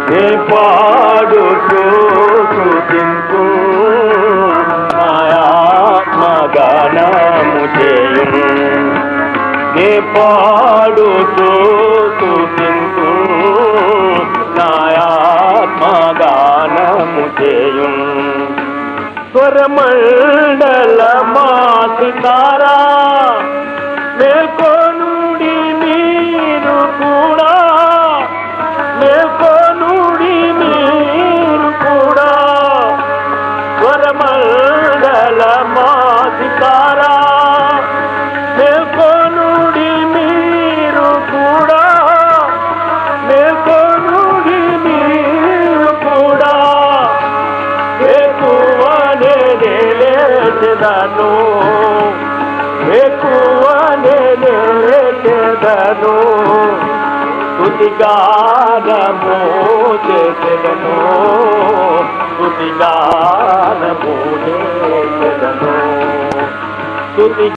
నే పాడుతూ స్తుతింతు నా ఆత్మగానము చేయును నే పాడుతూ స్తుతింతు నా ఆత్మగానము చేయును స్వరమండల మాసితారా మేల్కొనుడి మీరు కూడా మేల్కొనుడి మీరు కూడా స్వరమండల మాసితారా మేల్కొనుడి మీరు కూడా మేల్కొనుడి మీరు కూడా ఎక్కువనే లేచెదను ఎక్కువనే లేచెదను స్తుతిగానము చేసెదను స్తుతిగానము చేసెదను స్తుతి